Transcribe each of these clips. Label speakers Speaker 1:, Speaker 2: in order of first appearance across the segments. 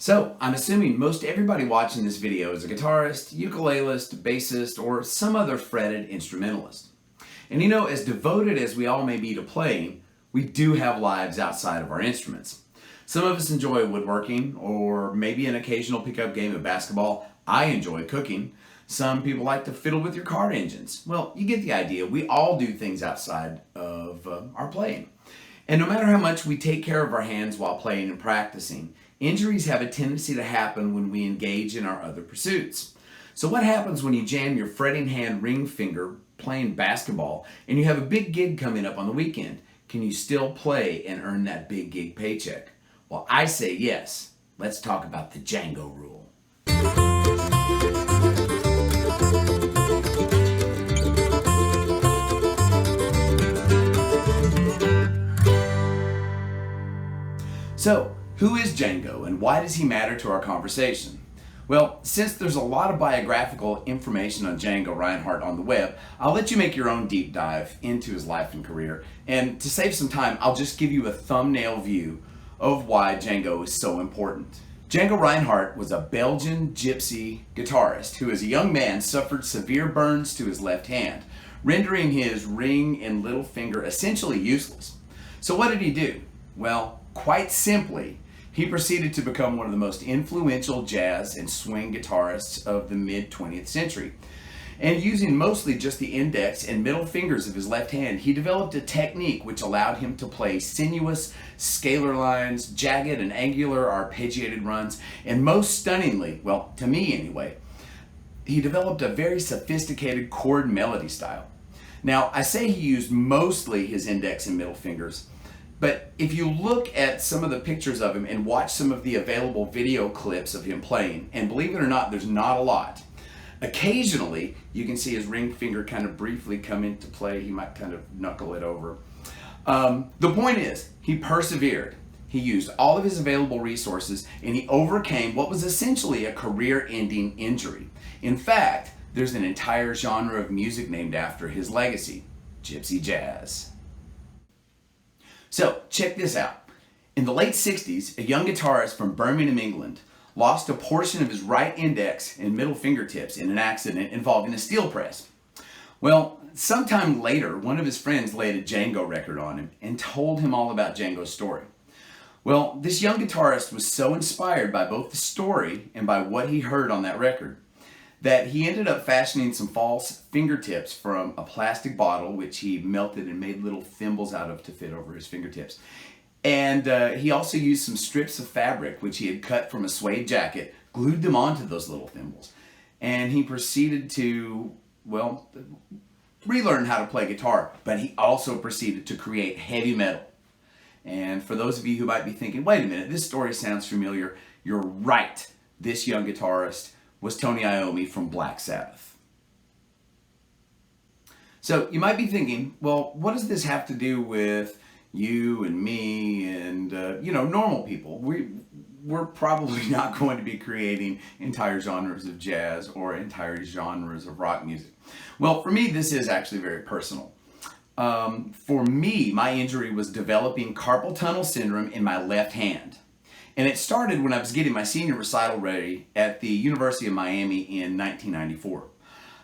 Speaker 1: So, I'm assuming most everybody watching this video is a guitarist, ukulelist, bassist, or some other fretted instrumentalist. And you know, as devoted as we all may be to playing, we do have lives outside of our instruments. Some of us enjoy woodworking, or maybe an occasional pickup game of basketball. I enjoy cooking. Some people like to fiddle with your car engines. Well, you get the idea. We all do things outside of our playing. And no matter how much we take care of our hands while playing and practicing, injuries have a tendency to happen when we engage in our other pursuits. So what happens when you jam your fretting hand ring finger playing basketball and you have a big gig coming up on the weekend? Can you still play and earn that big gig paycheck? Well, I say yes. Let's talk about the Django Rule. So, who is Django and why does he matter to our conversation? Well, since there's a lot of biographical information on Django Reinhardt on the web, I'll let you make your own deep dive into his life and career. And to save some time, I'll just give you a thumbnail view of why Django is so important. Django Reinhardt was a Belgian gypsy guitarist who as a young man suffered severe burns to his left hand, rendering his ring and little finger essentially useless. So what did he do? Well, quite simply, he proceeded to become one of the most influential jazz and swing guitarists of the mid-20th century. And using mostly just the index and middle fingers of his left hand, he developed a technique which allowed him to play sinuous, scalar lines, jagged and angular arpeggiated runs, and most stunningly, well, to me anyway, he developed a very sophisticated chord melody style. Now, I say he used mostly his index and middle fingers, but if you look at some of the pictures of him and watch some of the available video clips of him playing, and believe it or not, there's not a lot. Occasionally, you can see his ring finger kind of briefly come into play. He might kind of knuckle it over. The point is, he persevered. He used all of his available resources and he overcame what was essentially a career-ending injury. In fact, there's an entire genre of music named after his legacy, gypsy jazz. So, check this out. In the late 60s, a young guitarist from Birmingham, England, lost a portion of his right index and middle fingertips in an accident involving a steel press. Well, sometime later, one of his friends laid a Django record on him and told him all about Django's story. Well, this young guitarist was so inspired by both the story and by what he heard on that record that he ended up fashioning some false fingertips from a plastic bottle which he melted and made little thimbles out of to fit over his fingertips. And he also used some strips of fabric which he had cut from a suede jacket, glued them onto those little thimbles. And he proceeded to, well, relearn how to play guitar, but he also proceeded to create heavy metal. And for those of you who might be thinking, wait a minute, this story sounds familiar, you're right. This young guitarist was Tony Iommi from Black Sabbath. So you might be thinking, well, what does this have to do with you and me and, normal people? We're probably not going to be creating entire genres of jazz or entire genres of rock music. Well, for me, this is actually very personal. For me, my injury was developing carpal tunnel syndrome in my left hand. And it started when I was getting my senior recital ready at the University of Miami in 1994.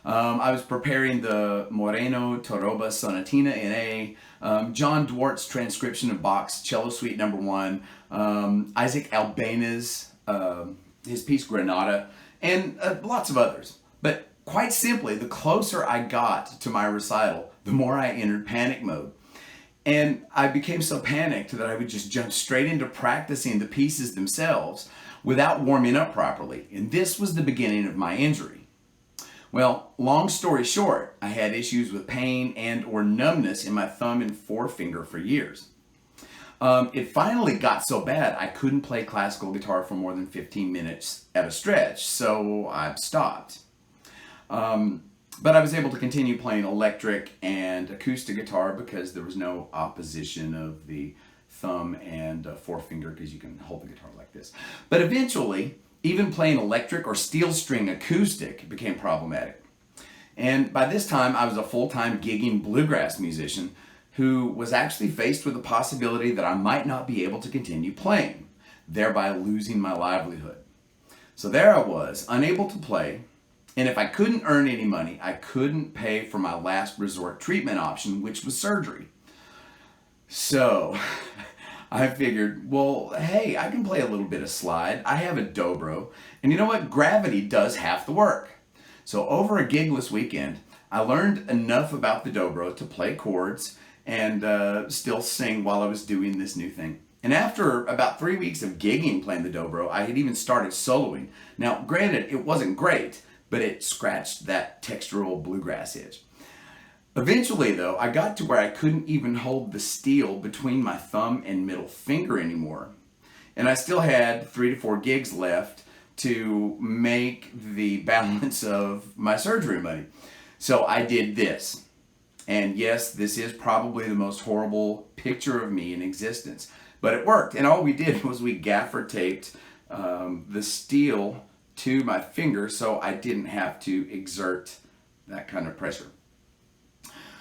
Speaker 1: I was preparing the Moreno Toroba Sonatina in A, John Dwart's transcription of Bach's Cello Suite No. 1, Isaac Albéniz, his piece Granada, and lots of others. But quite simply, the closer I got to my recital, the more I entered panic mode. And I became so panicked that I would just jump straight into practicing the pieces themselves without warming up properly. And this was the beginning of my injury. Well, long story short, I had issues with pain and or numbness in my thumb and forefinger for years. It finally got so bad I couldn't play classical guitar for more than 15 minutes at a stretch, so I stopped. But I was able to continue playing electric and acoustic guitar because there was no opposition of the thumb and forefinger because you can hold the guitar like this. But eventually, even playing electric or steel string acoustic became problematic. And by this time, I was a full-time gigging bluegrass musician who was actually faced with the possibility that I might not be able to continue playing. thereby losing my livelihood. So there I was, unable to play, and if I couldn't earn any money, I couldn't pay for my last resort treatment option, which was surgery. So I figured, well, hey, I can play a little bit of slide. I have a dobro, and you know what? Gravity does half the work. So over a gigless weekend, I learned enough about the dobro to play chords and still sing while I was doing this new thing. And after about 3 weeks of gigging playing the dobro, I had even started soloing. Now, granted, it wasn't great, but it scratched that textural bluegrass itch. Eventually, though, I got to where I couldn't even hold the steel between my thumb and middle finger anymore. And I still had 3 to 4 gigs left to make the balance of my surgery money. So I did this. And yes, this is probably the most horrible picture of me in existence. But it worked. And all we did was we gaffer taped the steel to my finger so I didn't have to exert that kind of pressure.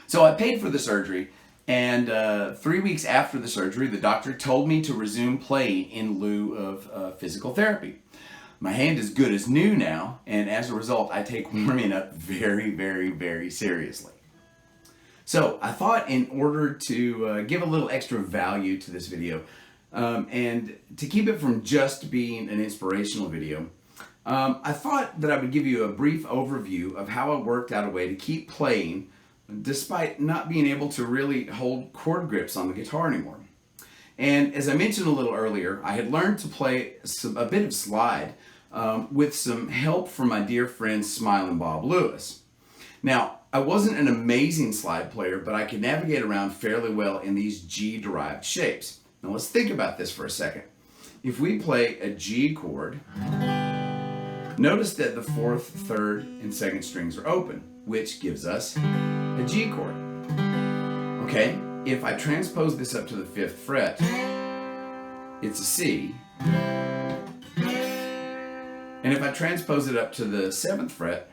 Speaker 1: So I paid for the surgery, and 3 weeks after the surgery, the doctor told me to resume playing in lieu of physical therapy. My hand is good as new now, and as a result, I take warming up very, very, very seriously. So I thought in order to give a little extra value to this video, and to keep it from just being an inspirational video, I thought that I would give you a brief overview of how I worked out a way to keep playing despite not being able to really hold chord grips on the guitar anymore. And as I mentioned a little earlier, I had learned to play a bit of slide with some help from my dear friend Smiling Bob Lewis. Now, I wasn't an amazing slide player, but I could navigate around fairly well in these G-derived shapes. Now let's think about this for a second. If we play a G chord, notice that the 4th, 3rd, and 2nd strings are open, which gives us a G chord. Okay, if I transpose this up to the 5th fret, it's a C. And if I transpose it up to the 7th fret,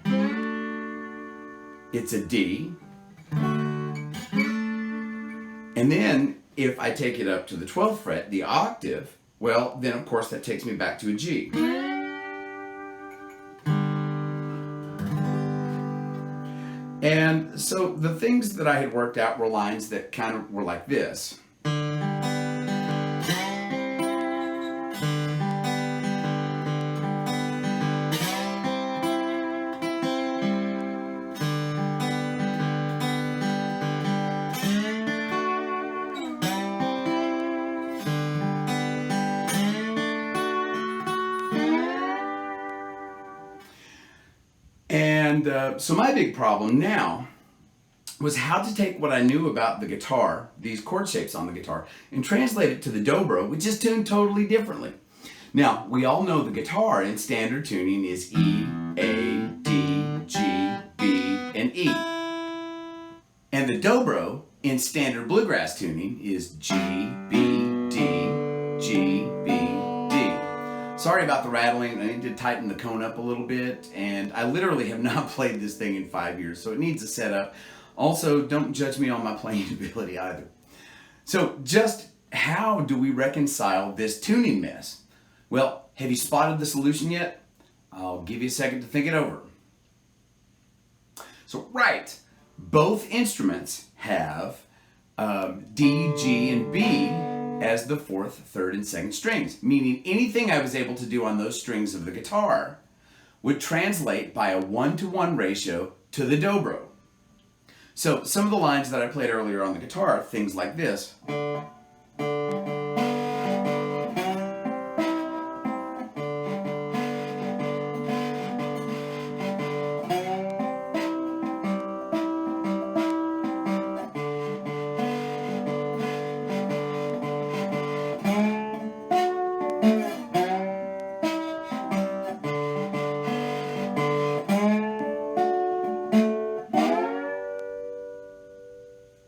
Speaker 1: it's a D. And then if I take it up to the 12th fret, the octave, well, then of course that takes me back to a G. And so the things that I had worked out were lines that kind of were like this. And so my big problem now was how to take what I knew about the guitar, these chord shapes on the guitar, and translate it to the dobro, which is tuned totally differently. Now, we all know the guitar in standard tuning is E, A, D, G, B, and E. And the dobro in standard bluegrass tuning is G, B, D, G, B, D. Sorry about the rattling. I need to tighten the cone up a little bit, and I literally have not played this thing in 5 years, so it needs a setup. Also, don't judge me on my playing ability either. So just how do we reconcile this tuning mess? Well, have you spotted the solution yet? I'll give you a second to think it over. So right, both instruments have D, G, and B as the 4th, 3rd, and 2nd strings, meaning anything I was able to do on those strings of the guitar would translate by a 1-to-1 ratio to the dobro. So some of the lines that I played earlier on the guitar, things like this.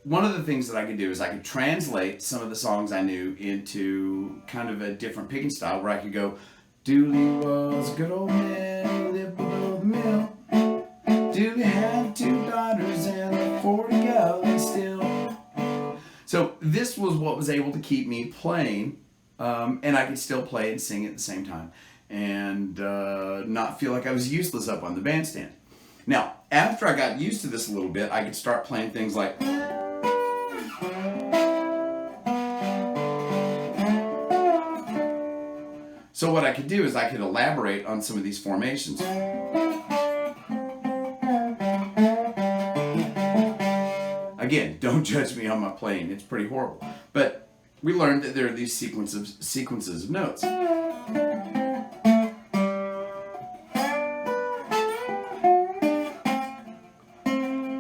Speaker 1: One of the things that I could do is I could translate some of the songs I knew into kind of a different picking style where I could go, Dooley was a good old man, lived below the mill. Dooley had 2 daughters and a 40-gallon still. So this was what was able to keep me playing and I could still play and sing at the same time, and not feel like I was useless up on the bandstand. Now, after I got used to this a little bit, I could start playing things like... So what I could do is I could elaborate on some of these formations. Again, don't judge me on my playing, it's pretty horrible. But we learned that there are these sequences of notes.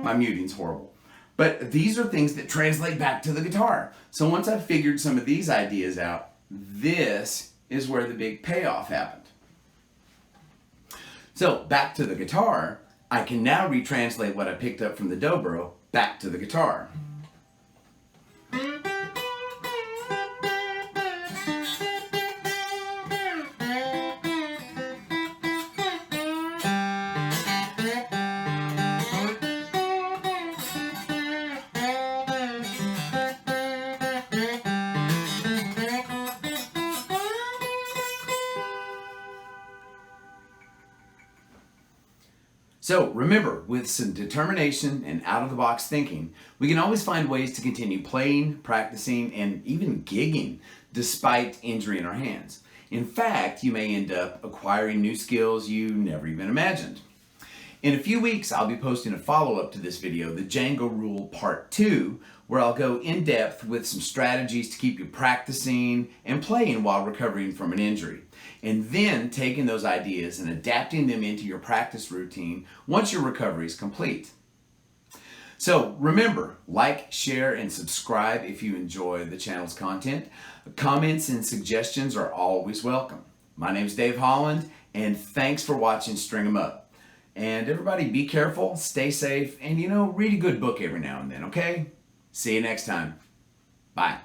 Speaker 1: My muting's horrible. But these are things that translate back to the guitar. So once I've figured some of these ideas out, this is where the big payoff happened. So back to the guitar, I can now retranslate what I picked up from the dobro back to the guitar. So remember, with some determination and out-of-the-box thinking, we can always find ways to continue playing, practicing, and even gigging despite injury in our hands. In fact, you may end up acquiring new skills you never even imagined. In a few weeks, I'll be posting a follow-up to this video, the Django Rule Part 2, where I'll go in depth with some strategies to keep you practicing and playing while recovering from an injury, and then taking those ideas and adapting them into your practice routine once your recovery is complete. So remember, like, share, and subscribe if you enjoy the channel's content. Comments and suggestions are always welcome. My name's Dave Holland, and thanks for watching String 'em Up. And everybody, be careful, stay safe, and read a good book every now and then, okay? See you next time. Bye.